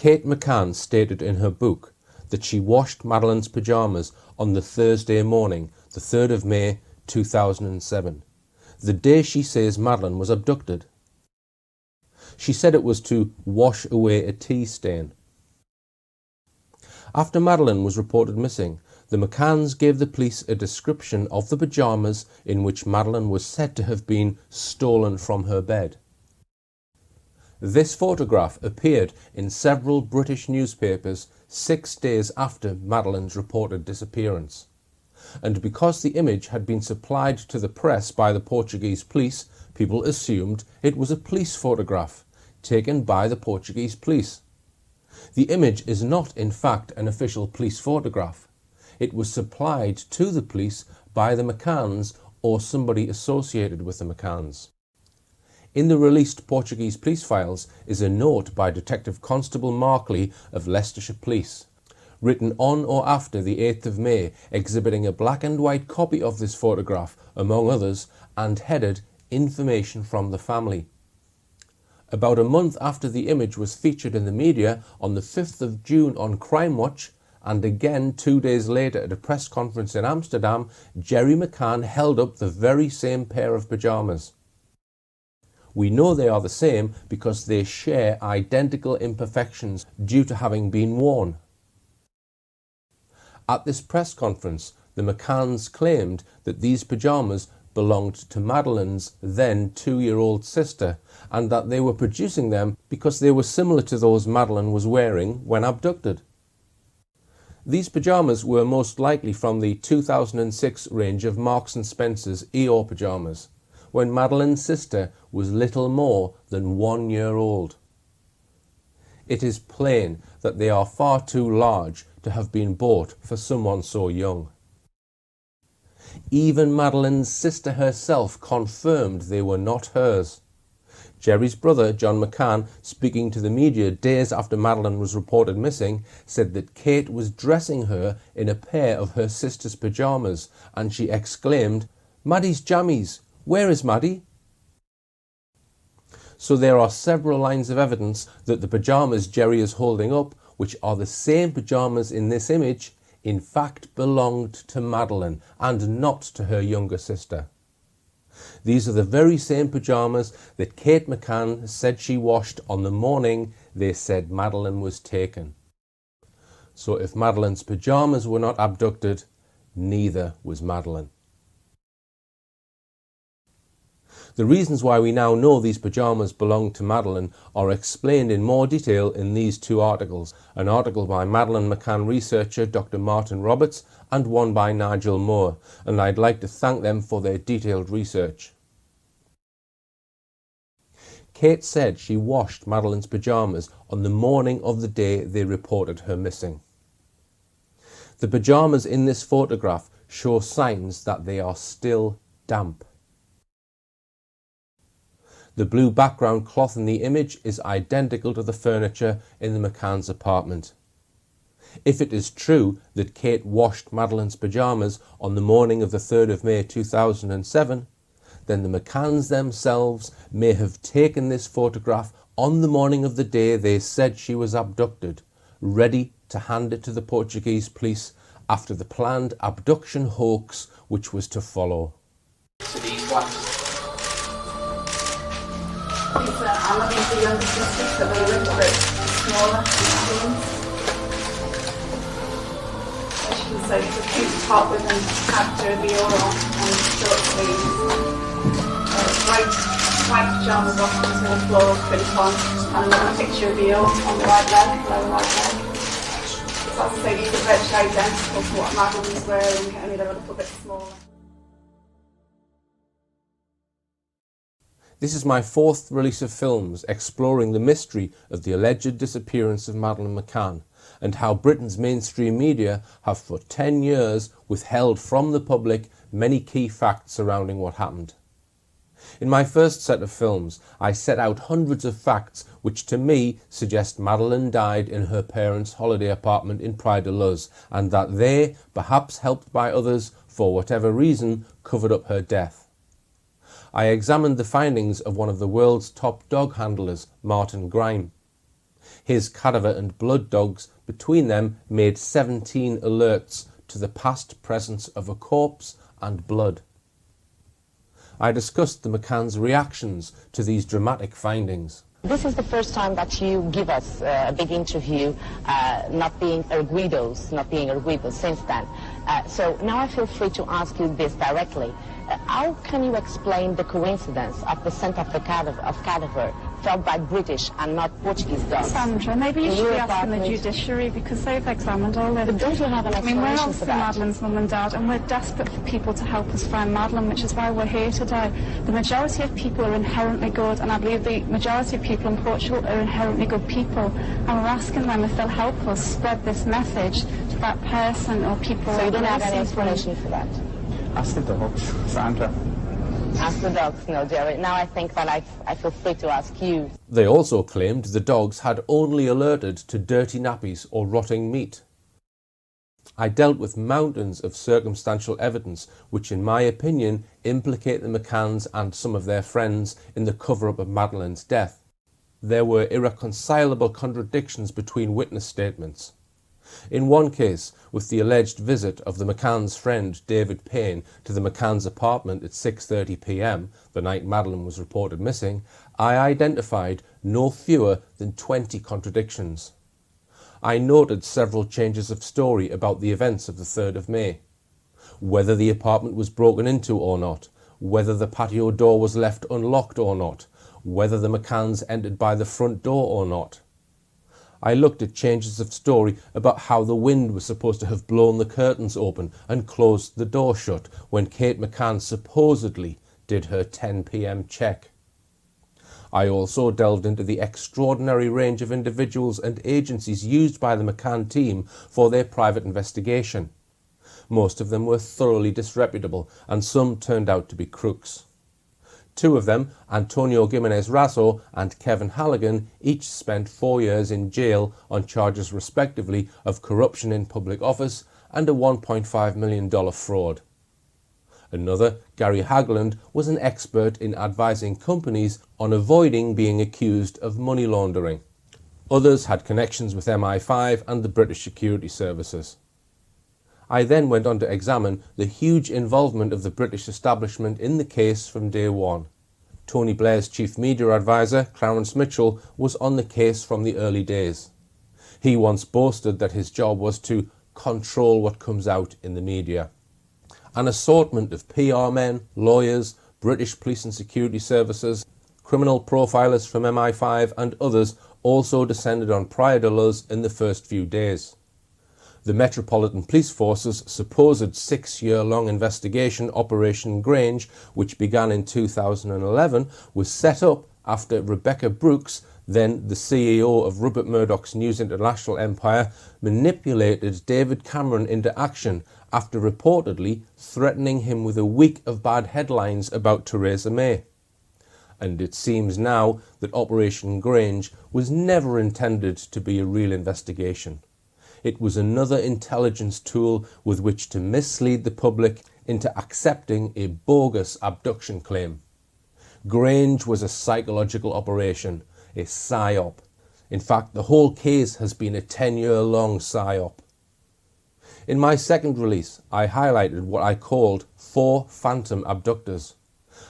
Kate McCann stated in her book that she washed Madeleine's pyjamas on the Thursday morning, the 3rd of May 2007, the day she says Madeleine was abducted. She said it was to wash away a tea stain. After Madeleine was reported missing, the McCanns gave the police a description of the pyjamas in which Madeleine was said to have been stolen from her bed. This photograph appeared in several British newspapers 6 days after Madeleine's reported disappearance. And because the image had been supplied to the press by the Portuguese police, people assumed it was a police photograph taken by the Portuguese police. The image is not, in fact, an official police photograph. It was supplied to the police by the McCanns or somebody associated with the McCanns. In the released Portuguese police files is a note by Detective Constable Markley of Leicestershire Police, written on or after the 8th of May, exhibiting a black and white copy of this photograph, among others, and headed "Information from the Family." About a month after the image was featured in the media, on the 5th of June on Crime Watch, and again 2 days later at a press conference in Amsterdam, Gerry McCann held up the very same pair of pyjamas. We know they are the same because they share identical imperfections due to having been worn. At this press conference, the McCanns claimed that these pyjamas belonged to Madeleine's then 2-year-old sister, and that they were producing them because they were similar to those Madeleine was wearing when abducted. These pyjamas were most likely from the 2006 range of Marks & Spencer's Eeyore pyjamas, when Madeleine's sister was little more than 1 year old. It is plain that they are far too large to have been bought for someone so young. Even Madeleine's sister herself confirmed they were not hers. Gerry's brother, John McCann, speaking to the media days after Madeleine was reported missing, said that Kate was dressing her in a pair of her sister's pyjamas, and she exclaimed, "Maddie's jammies! Where is Maddie?" So there are several lines of evidence that the pyjamas Gerry is holding up, which are the same pyjamas in this image, in fact belonged to Madeleine and not to her younger sister. These are the very same pyjamas that Kate McCann said she washed on the morning they said Madeleine was taken. So if Madeleine's pyjamas were not abducted, neither was Madeleine. The reasons why we now know these pyjamas belong to Madeleine are explained in more detail in these two articles, an article by Madeleine McCann researcher Dr. Martin Roberts and one by Nigel Moore, and I'd like to thank them for their detailed research. Kate said she washed Madeleine's pyjamas on the morning of the day they reported her missing. The pyjamas in this photograph show signs that they are still damp. The blue background cloth in the image is identical to the furniture in the McCann's apartment. If it is true that Kate washed Madeleine's pyjamas on the morning of the 3rd of May 2007, then the McCanns themselves may have taken this photograph on the morning of the day they said she was abducted, ready to hand it to the Portuguese police after the planned abduction hoax which was to follow. I'm looking for younger sisters, so they're a little bit smaller. As you can see, it's a cute top with an character reveal on short sleeves. White pyjamas off onto the floor, pretty fun, and another picture reveal on the right leg, lower right leg. So as I say, these are virtually identical to what Madeline was wearing, only they're a little bit smaller. This is my 4th release of films exploring the mystery of the alleged disappearance of Madeleine McCann and how Britain's mainstream media have for 10 years withheld from the public many key facts surrounding what happened. In my first set of films, I set out hundreds of facts which to me suggest Madeleine died in her parents' holiday apartment in Praia da Luz and that they, perhaps helped by others for whatever reason, covered up her death. I examined the findings of one of the world's top dog handlers, Martin Grime. His cadaver and blood dogs between them made 17 alerts to the past presence of a corpse and blood. I discussed the McCann's reactions to these dramatic findings. This is the first time that you give us a big interview, not being arguidos since then. So now I feel free to ask you this directly. How can you explain the coincidence of the scent of the cadaver felt by British and not Portuguese dogs? Sandra, maybe you should be asking the judiciary because they've examined all of it. But don't you have an explanation we're for obviously that? Madeleine's mum and dad, and we're desperate for people to help us find Madeleine, which is why we're here today. The majority of people are inherently good, and I believe the majority of people in Portugal are inherently good people, and we're asking them if they'll help us spread this message to that person or people. So you don't have any explanation for that? Ask the dogs, Sandra. Ask the dogs, no, Jerry. Now I think that I feel free to ask you. They also claimed the dogs had only alerted to dirty nappies or rotting meat. I dealt with mountains of circumstantial evidence which, in my opinion, implicate the McCanns and some of their friends in the cover-up of Madeleine's death. There were irreconcilable contradictions between witness statements. In one case, with the alleged visit of the McCann's friend David Payne to the McCann's apartment at 6:30 p.m, the night Madeleine was reported missing, I identified no fewer than 20 contradictions. I noted several changes of story about the events of the 3rd of May. Whether the apartment was broken into or not, whether the patio door was left unlocked or not, whether the McCanns entered by the front door or not. I looked at changes of story about how the wind was supposed to have blown the curtains open and closed the door shut when Kate McCann supposedly did her 10 p.m. check. I also delved into the extraordinary range of individuals and agencies used by the McCann team for their private investigation. Most of them were thoroughly disreputable, and some turned out to be crooks. Two of them, Antonio Gimenez Raso and Kevin Halligan, each spent 4 years in jail on charges respectively of corruption in public office and a $1.5 million fraud. Another, Gary Hagland, was an expert in advising companies on avoiding being accused of money laundering. Others had connections with MI5 and the British security services. I then went on to examine the huge involvement of the British establishment in the case from day one. Tony Blair's chief media advisor, Clarence Mitchell, was on the case from the early days. He once boasted that his job was to control what comes out in the media. An assortment of PR men, lawyers, British police and security services, criminal profilers from MI5 and others also descended on Praia de Luz in the first few days. The Metropolitan Police Force's supposed 6-year-long investigation, Operation Grange, which began in 2011, was set up after Rebecca Brooks, then the CEO of Rupert Murdoch's News International empire, manipulated David Cameron into action after reportedly threatening him with a week of bad headlines about Theresa May. And it seems now that Operation Grange was never intended to be a real investigation. It was another intelligence tool with which to mislead the public into accepting a bogus abduction claim. Grange was a psychological operation, a psyop. In fact, the whole case has been a 10-year-long psyop. In my second release, I highlighted what I called 4 phantom abductors.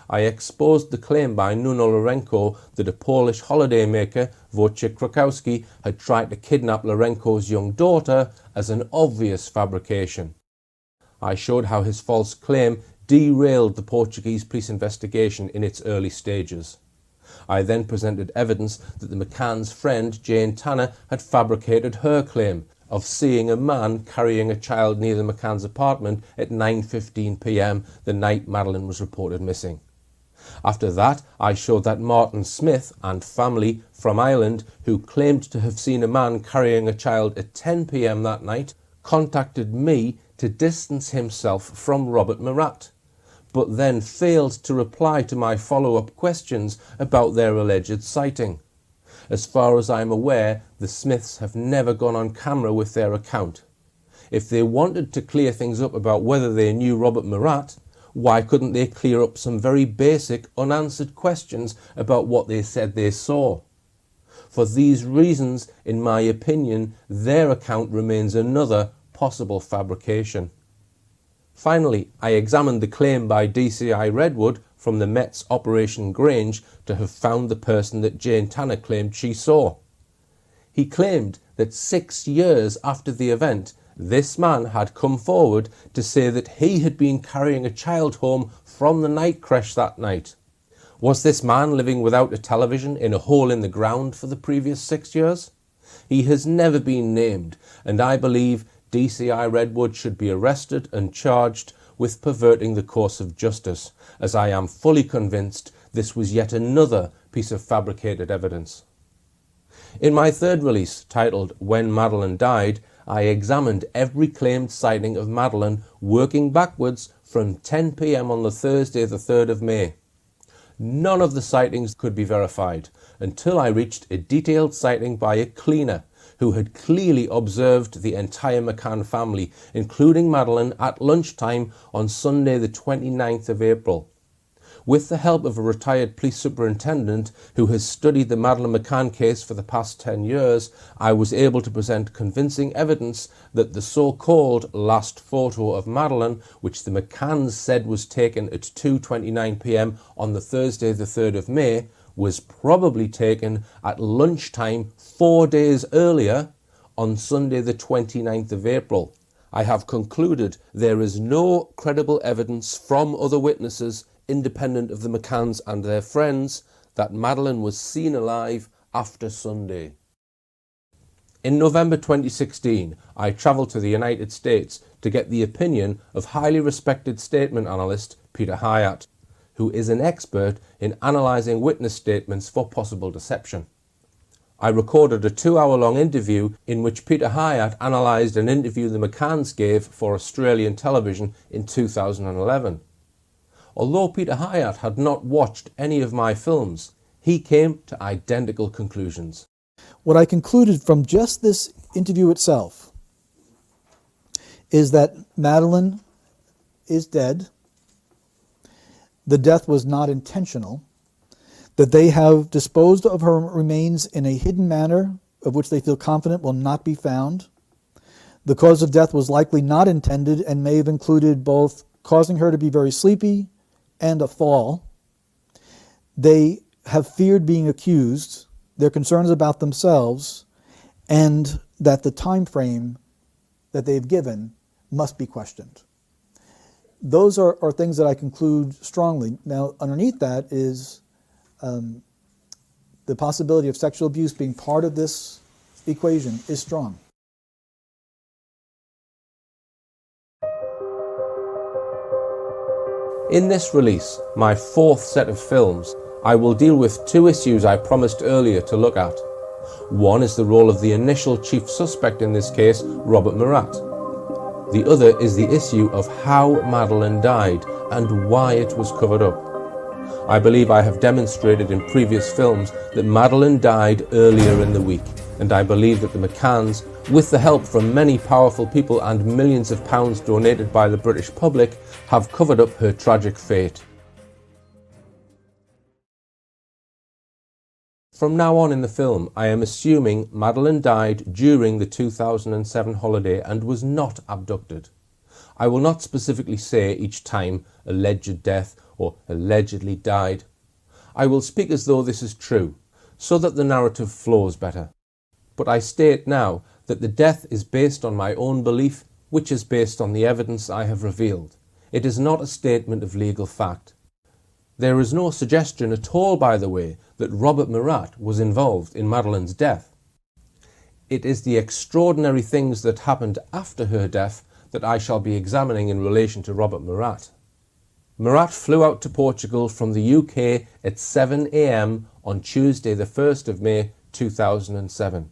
I exposed the claim by Nuno Lourenço that a Polish holidaymaker, Wojciech Krakowski, had tried to kidnap Lourenço's young daughter as an obvious fabrication. I showed how his false claim derailed the Portuguese police investigation in its early stages. I then presented evidence that the McCann's friend, Jane Tanner, had fabricated her claim of seeing a man carrying a child near the McCann's apartment at 9:15 p.m. the night Madeleine was reported missing. After that, I showed that Martin Smith and family from Ireland, who claimed to have seen a man carrying a child at 10 p.m. that night, contacted me to distance himself from Robert Murat, but then failed to reply to my follow-up questions about their alleged sighting. As far as I am aware, the Smiths have never gone on camera with their account. If they wanted to clear things up about whether they knew Robert Murat, why couldn't they clear up some very basic unanswered questions about what they said they saw? For these reasons, in my opinion, their account remains another possible fabrication. Finally, I examined the claim by DCI Redwood from the Met's Operation Grange to have found the person that Jane Tanner claimed she saw. He claimed that 6 years after the event, this man had come forward to say that he had been carrying a child home from the night creche that night. Was this man living without a television in a hole in the ground for the previous 6 years? He has never been named, and I believe DCI Redwood should be arrested and charged with perverting the course of justice, as I am fully convinced this was yet another piece of fabricated evidence. In my third release, titled When Madeleine Died, I examined every claimed sighting of Madeleine working backwards from 10 p.m. on the Thursday the 3rd of May. None of the sightings could be verified until I reached a detailed sighting by a cleaner who had clearly observed the entire McCann family, including Madeleine, at lunchtime on Sunday the 29th of April. With the help of a retired police superintendent who has studied the Madeleine McCann case for the past 10 years, I was able to present convincing evidence that the so-called last photo of Madeleine, which the McCanns said was taken at 2:29 p.m. on the Thursday the 3rd of May, was probably taken at lunchtime 4 days earlier on Sunday the 29th of April. I have concluded there is no credible evidence from other witnesses independent of the McCanns and their friends that Madeleine was seen alive after Sunday. In November 2016, I travelled to the United States to get the opinion of highly respected statement analyst Peter Hyatt, who is an expert in analysing witness statements for possible deception. I recorded a 2-hour-long interview in which Peter Hyatt analysed an interview the McCanns gave for Australian television in 2011. Although Peter Hyatt had not watched any of my films, he came to identical conclusions. What I concluded from just this interview itself is that Madeleine is dead, the death was not intentional, that they have disposed of her remains in a hidden manner of which they feel confident will not be found. The cause of death was likely not intended and may have included both causing her to be very sleepy and a fall. They have feared being accused, their concerns about themselves, and that the time frame that they've given must be questioned. Those are things that I conclude strongly. Now, underneath that is the possibility of sexual abuse being part of this equation is strong. In this release, my fourth set of films, I will deal with two issues I promised earlier to look at. One is the role of the initial chief suspect in this case, Robert Murat. The other is the issue of how Madeleine died and why it was covered up. I believe I have demonstrated in previous films that Madeleine died earlier in the week, and I believe that the McCanns, with the help from many powerful people and millions of pounds donated by the British public, have covered up her tragic fate. From now on in the film, I am assuming Madeleine died during the 2007 holiday and was not abducted. I will not specifically say each time alleged death or allegedly died. I will speak as though this is true, so that the narrative flows better. But I state now that the death is based on my own belief, which is based on the evidence I have revealed. It is not a statement of legal fact. There is no suggestion at all, by the way, that Robert Murat was involved in Madeleine's death. It is the extraordinary things that happened after her death that I shall be examining in relation to Robert Murat. Murat flew out to Portugal from the UK at 7 a.m. on Tuesday the 1st of May 2007.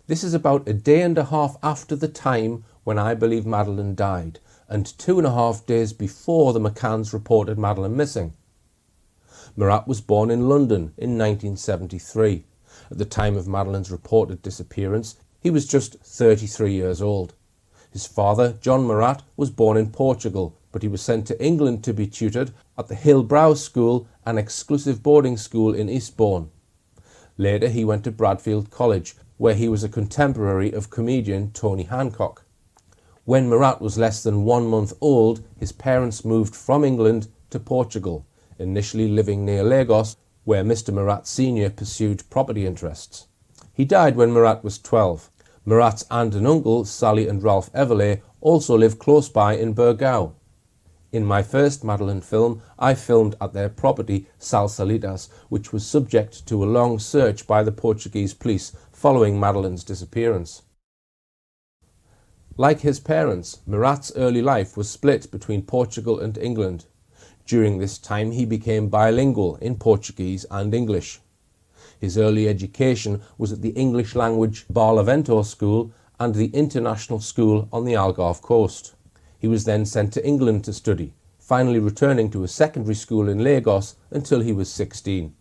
This is about a day and a half after the time when I believe Madeleine died, and 2.5 days before the McCanns reported Madeleine missing. Murat was born in London in 1973. At the time of Madeleine's reported disappearance, he was just 33 years old. His father, John Murat, was born in Portugal, but he was sent to England to be tutored at the Hillbrow School, an exclusive boarding school in Eastbourne. Later he went to Bradfield College, where he was a contemporary of comedian Tony Hancock. When Murat was less than 1 month old, his parents moved from England to Portugal, initially living near Lagos, where Mr. Murat Sr. pursued property interests. He died when Murat was 12. Murat's aunt and uncle, Sally and Ralph Everleigh, also live close by in Burgao. In my first Madeleine film, I filmed at their property, Salsalitas, which was subject to a long search by the Portuguese police following Madeleine's disappearance. Like his parents, Murat's early life was split between Portugal and England. During this time he became bilingual in Portuguese and English. His early education was at the English language Barlavento School and the International School on the Algarve coast. He was then sent to England to study, finally returning to a secondary school in Lagos until he was 16.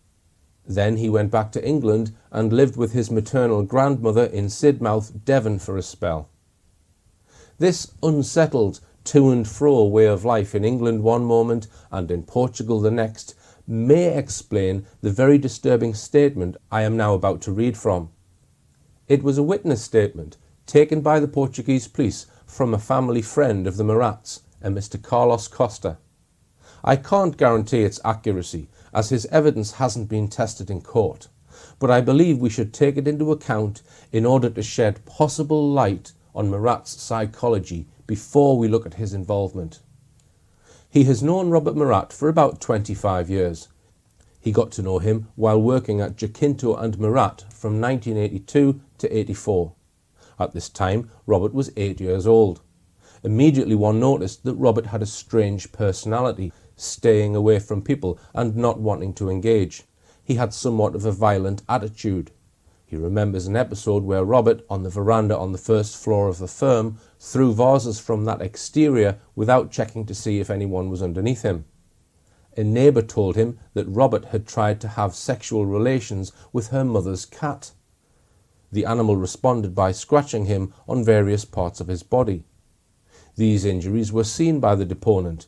Then he went back to England and lived with his maternal grandmother in Sidmouth, Devon for a spell. This unsettled, to and fro way of life in England one moment and in Portugal the next may explain the very disturbing statement I am now about to read from. It was a witness statement taken by the Portuguese police from a family friend of the Murats, a Mr. Carlos Costa. I can't guarantee its accuracy, as his evidence hasn't been tested in court, but I believe we should take it into account in order to shed possible light on Murat's psychology before we look at his involvement. He has known Robert Murat for about 25 years. He got to know him while working at Jacinto and Murat from 1982 to 84. At this time, Robert was 8 years old. Immediately one noticed that Robert had a strange personality, staying away from people and not wanting to engage. He had somewhat of a violent attitude. He remembers an episode where Robert, on the veranda on the first floor of the firm, threw vases from that exterior without checking to see if anyone was underneath him. A neighbour told him that Robert had tried to have sexual relations with her mother's cat. The animal responded by scratching him on various parts of his body. These injuries were seen by the deponent,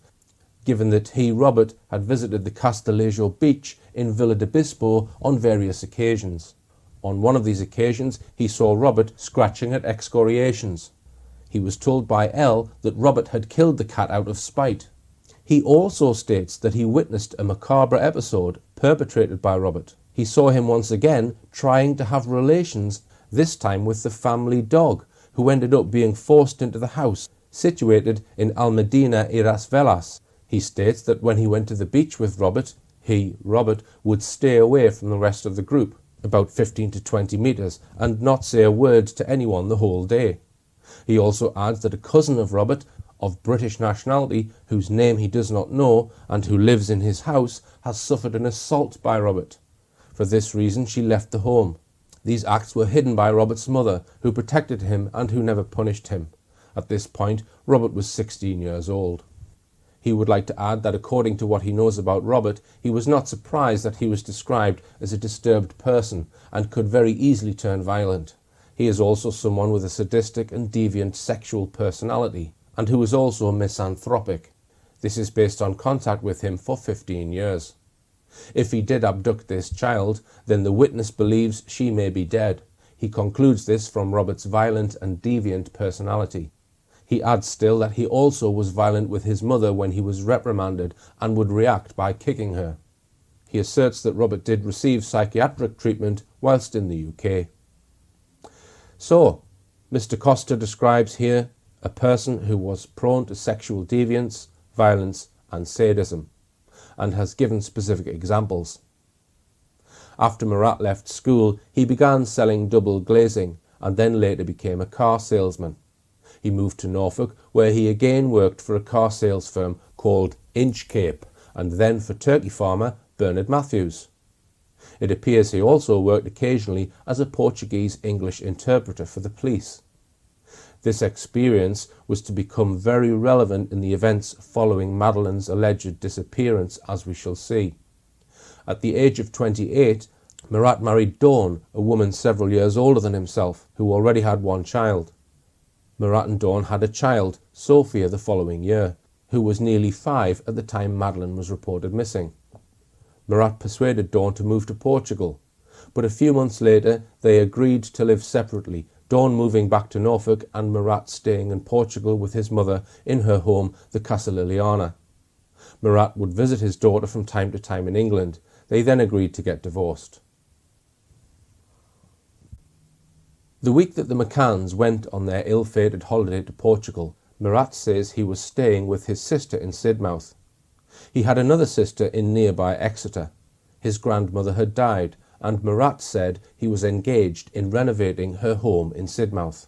given that he, Robert, had visited the Castillejo beach in Villa de Bispo on various occasions. On one of these occasions, he saw Robert scratching at excoriations. He was told by L that Robert had killed the cat out of spite. He also states that he witnessed a macabre episode perpetrated by Robert. He saw him once again trying to have relations, this time with the family dog, who ended up being forced into the house, situated in Almedina y Las Velas. He states that when he went to the beach with Robert, he, Robert, would stay away from the rest of the group, about 15 to 20 metres, and not say a word to anyone the whole day. He also adds that a cousin of Robert, of British nationality, whose name he does not know, and who lives in his house, has suffered an assault by Robert. For this reason she left the home. These acts were hidden by Robert's mother, who protected him and who never punished him. At this point, Robert was 16 years old. He would like to add that according to what he knows about Robert, he was not surprised that he was described as a disturbed person and could very easily turn violent. He is also someone with a sadistic and deviant sexual personality, and who is also misanthropic. This is based on contact with him for 15 years. If he did abduct this child, then the witness believes she may be dead. He concludes this from Robert's violent and deviant personality. He adds still that he also was violent with his mother when he was reprimanded and would react by kicking her. He asserts that Robert did receive psychiatric treatment whilst in the UK. So, Mr. Costa describes here a person who was prone to sexual deviance, violence and sadism, and has given specific examples. After Murat left school, he began selling double glazing and then later became a car salesman. He moved to Norfolk, where he again worked for a car sales firm called Inchcape, and then for turkey farmer Bernard Matthews. It appears he also worked occasionally as a Portuguese-English interpreter for the police. This experience was to become very relevant in the events following Madeleine's alleged disappearance, as we shall see. At the age of 28, Murat married Dawn, a woman several years older than himself, who already had one child. Murat and Dawn had a child, Sophia, the following year, who was nearly 5 at the time Madeleine was reported missing. Murat persuaded Dawn to move to Portugal, but a few months later they agreed to live separately, Dawn moving back to Norfolk and Murat staying in Portugal with his mother in her home, the Casa Liliana. Murat would visit his daughter from time to time in England. They then agreed to get divorced. The week that the McCanns went on their ill-fated holiday to Portugal, Murat says he was staying with his sister in Sidmouth. He had another sister in nearby Exeter. His grandmother had died, and Murat said he was engaged in renovating her home in Sidmouth.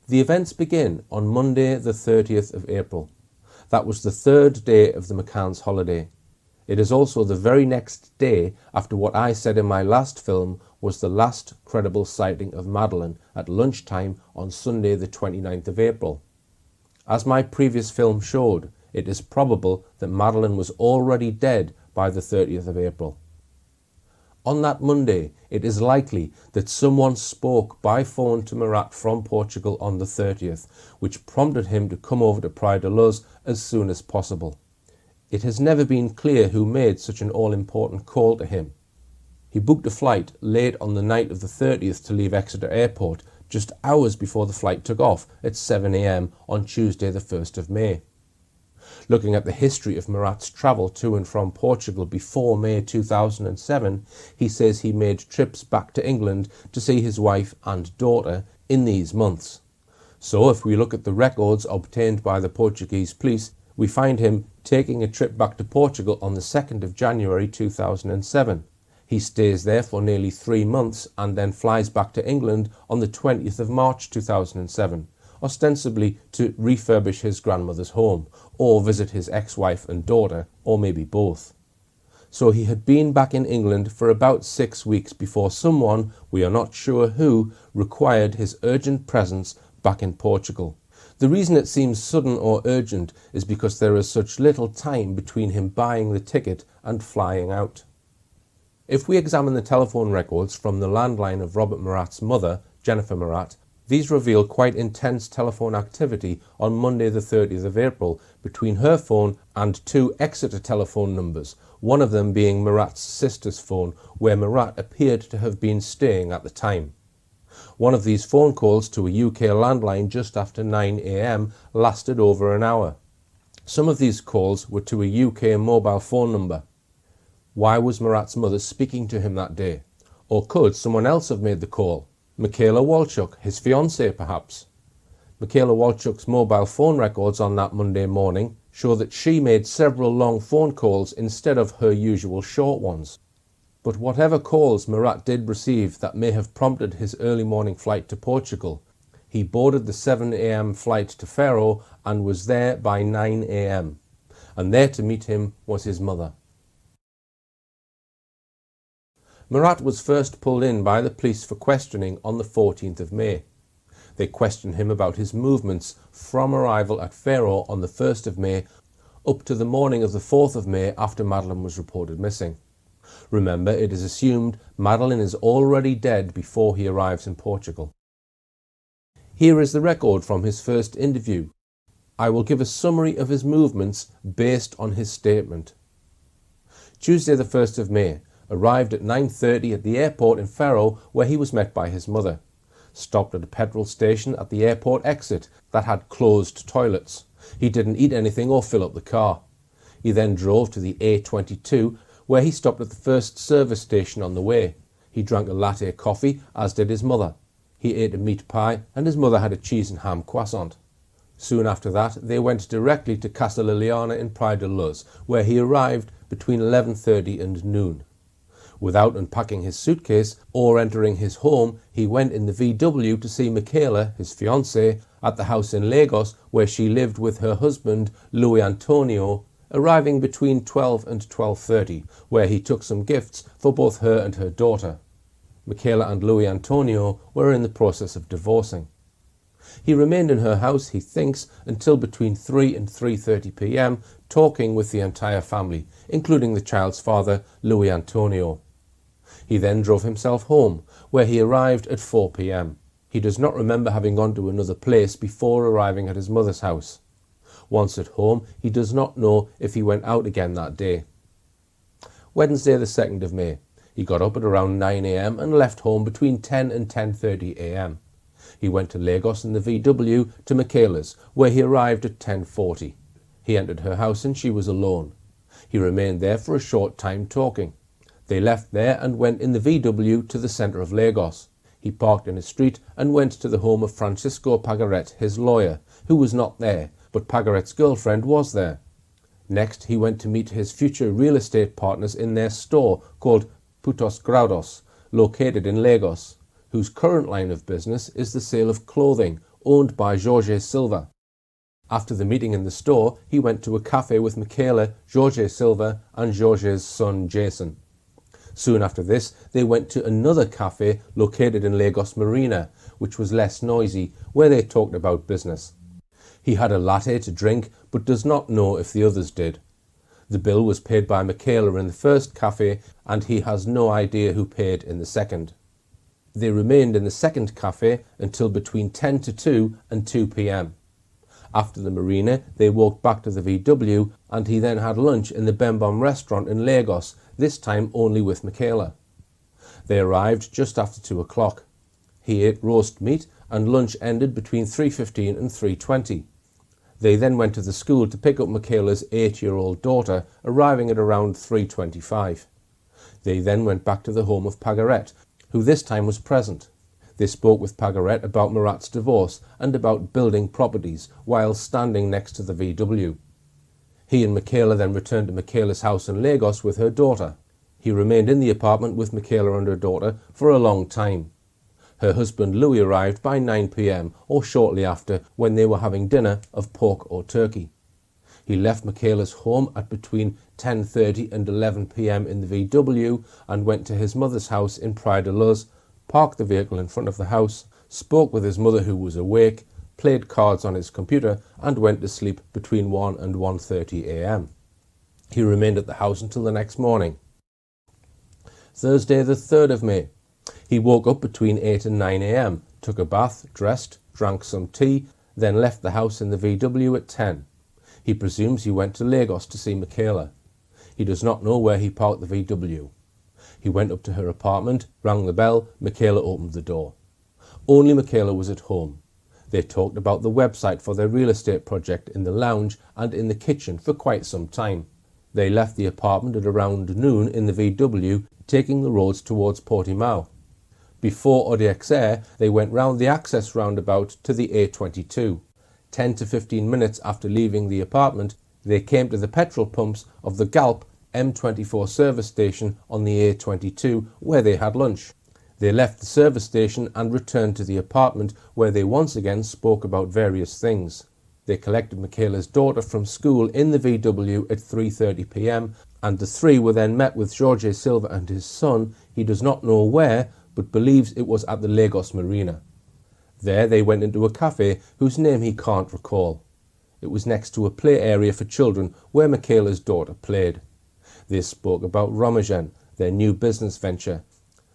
The events begin on Monday the 30th of April. That was the third day of the McCann's holiday. It is also the very next day after what I said in my last film was the last credible sighting of Madeleine at lunchtime on Sunday the 29th of April. As my previous film showed, it is probable that Madeleine was already dead by the 30th of April. On that Monday, it is likely that someone spoke by phone to Murat from Portugal on the 30th, which prompted him to come over to Praia da Luz as soon as possible. It has never been clear who made such an all-important call to him. He booked a flight late on the night of the 30th to leave Exeter Airport, just hours before the flight took off at 7 a.m. on Tuesday the 1st of May. Looking at the history of Murat's travel to and from Portugal before May 2007, he says he made trips back to England to see his wife and daughter in these months. So if we look at the records obtained by the Portuguese police, we find him taking a trip back to Portugal on the 2nd of January 2007. He stays there for nearly 3 months and then flies back to England on the 20th of March 2007, ostensibly to refurbish his grandmother's home, or visit his ex-wife and daughter, or maybe both. So he had been back in England for about 6 weeks before someone, we are not sure who, required his urgent presence back in Portugal. The reason it seems sudden or urgent is because there is such little time between him buying the ticket and flying out. If we examine the telephone records from the landline of Robert Murat's mother, Jennifer Murat, these reveal quite intense telephone activity on Monday the 30th of April between her phone and 2 Exeter telephone numbers, one of them being Murat's sister's phone, where Murat appeared to have been staying at the time. One of these phone calls to a UK landline just after 9 a.m. lasted over an hour. Some of these calls were to a UK mobile phone number. Why was Murat's mother speaking to him that day? Or could someone else have made the call? Michaela Walchuk, his fiancée perhaps? Michaela Walchuk's mobile phone records on that Monday morning show that she made several long phone calls instead of her usual short ones. But whatever calls Murat did receive that may have prompted his early morning flight to Portugal, he boarded the 7 a.m. flight to Faro and was there by 9 a.m. And there to meet him was his mother. Murat was first pulled in by the police for questioning on the 14th of May. They questioned him about his movements from arrival at Faro on the 1st of May up to the morning of the 4th of May after Madeleine was reported missing. Remember, it is assumed Madeleine is already dead before he arrives in Portugal. Here is the record from his first interview. I will give a summary of his movements based on his statement. Tuesday the 1st of May. Arrived at 9:30 at the airport in Faro, where he was met by his mother. Stopped at a petrol station at the airport exit that had closed toilets. He didn't eat anything or fill up the car. He then drove to the A22, where he stopped at the first service station on the way. He drank a latte coffee, as did his mother. He ate a meat pie, and his mother had a cheese and ham croissant. Soon after that, they went directly to Casa Liliana in Praia da Luz, where he arrived between 11:30 and noon. Without unpacking his suitcase or entering his home, he went in the VW to see Michaela, his fiancée, at the house in Lagos where she lived with her husband, Luis Antonio, arriving between 12 and 12:30, where he took some gifts for both her and her daughter. Michaela and Luis Antonio were in the process of divorcing. He remained in her house, he thinks, until between 3 and 3:30 p.m, talking with the entire family, including the child's father, Luis Antonio. He then drove himself home, where he arrived at 4 p.m. He does not remember having gone to another place before arriving at his mother's house. Once at home, he does not know if he went out again that day. Wednesday the 2nd of May. He got up at around 9 a.m. and left home between 10 and 10:30 a.m. He went to Lagos in the VW to Michaela's, where he arrived at 10:40. He entered her house and she was alone. He remained there for a short time talking. They left there and went in the VW to the centre of Lagos. He parked in a street and went to the home of Francisco Pagaret, his lawyer, who was not there, but Pagaret's girlfriend was there. Next, he went to meet his future real estate partners in their store called Putos Graudos, located in Lagos, whose current line of business is the sale of clothing, owned by Jorge Silva. After the meeting in the store, he went to a cafe with Michaela, Jorge Silva and Jorge's son Jason. Soon after this, they went to another cafe located in Lagos Marina, which was less noisy, where they talked about business. He had a latte to drink, but does not know if the others did. The bill was paid by Michaela in the first cafe, and he has no idea who paid in the second. They remained in the second cafe until between 10 to 2 and 2 p.m. After the marina, they walked back to the VW, and he then had lunch in the Bembom restaurant in Lagos, this time only with Michaela. They arrived just after 2 o'clock. He ate roast meat, and lunch ended between 3:15 and 3:20. They then went to the school to pick up Michaela's 8-year-old daughter, arriving at around 3:25. They then went back to the home of Pagaret, who this time was present. They spoke with Pagaret about Murat's divorce and about building properties while standing next to the VW. He and Michaela then returned to Michaela's house in Lagos with her daughter. He remained in the apartment with Michaela and her daughter for a long time. Her husband Louis arrived by 9 p.m. or shortly after, when they were having dinner of pork or turkey. He left Michaela's home at between 10:30 and 11 p.m. in the VW and went to his mother's house in Praia de Luz, parked the vehicle in front of the house, spoke with his mother who was awake, played cards on his computer and went to sleep between 1 and 1:30 a.m. He remained at the house until the next morning. Thursday the 3rd of May. He woke up between 8 and 9 a.m, took a bath, dressed, drank some tea, then left the house in the VW at 10. He presumes he went to Lagos to see Michaela. He does not know where he parked the VW. He went up to her apartment, rang the bell, Michaela opened the door. Only Michaela was at home. They talked about the website for their real estate project in the lounge and in the kitchen for quite some time. They left the apartment at around noon in the VW, taking the roads towards Portimao. Before Odexer, they went round the access roundabout to the A22. 10 to 15 minutes after leaving the apartment, they came to the petrol pumps of the Galp M24 service station on the A22, where they had lunch. They left the service station and returned to the apartment, where they once again spoke about various things. They collected Michaela's daughter from school in the VW at 3:30 p.m, and the three were then met with Jorge Silva and his son. He does not know where, but believes it was at the Lagos Marina. There they went into a cafe whose name he can't recall. It was next to a play area for children where Michaela's daughter played. They spoke about Ramajan, their new business venture,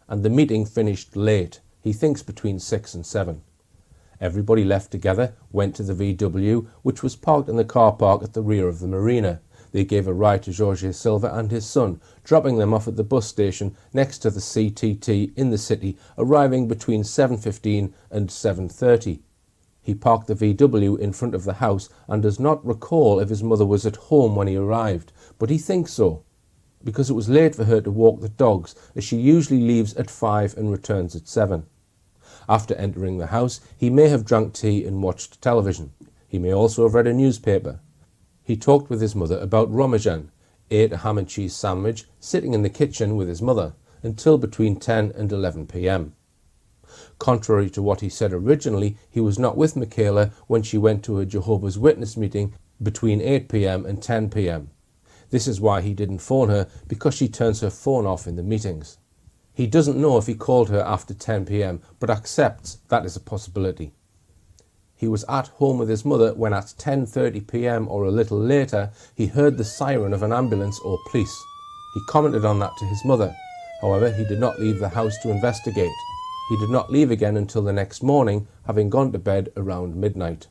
and the meeting finished late, he thinks between 6 and 7. Everybody left together, went to the VW, which was parked in the car park at the rear of the marina. They gave a ride to Jorge Silva and his son, dropping them off at the bus station next to the CTT in the city, arriving between 7:15 and 7:30. He parked the VW in front of the house and does not recall if his mother was at home when he arrived, but he thinks so, because it was late for her to walk the dogs, as she usually leaves at 5 and returns at 7. After entering the house, he may have drunk tea and watched television. He may also have read a newspaper. He talked with his mother about Ramajan, ate a ham and cheese sandwich, sitting in the kitchen with his mother, until between 10 and 11 p.m. Contrary to what he said originally, he was not with Michaela when she went to a Jehovah's Witness meeting between 8 p.m. and 10 p.m. This is why he didn't phone her, because she turns her phone off in the meetings. He doesn't know if he called her after 10 p.m, but accepts that is a possibility. He was at home with his mother when at 10:30 p.m. or a little later, he heard the siren of an ambulance or police. He commented on that to his mother. However, he did not leave the house to investigate. He did not leave again until the next morning, having gone to bed around midnight.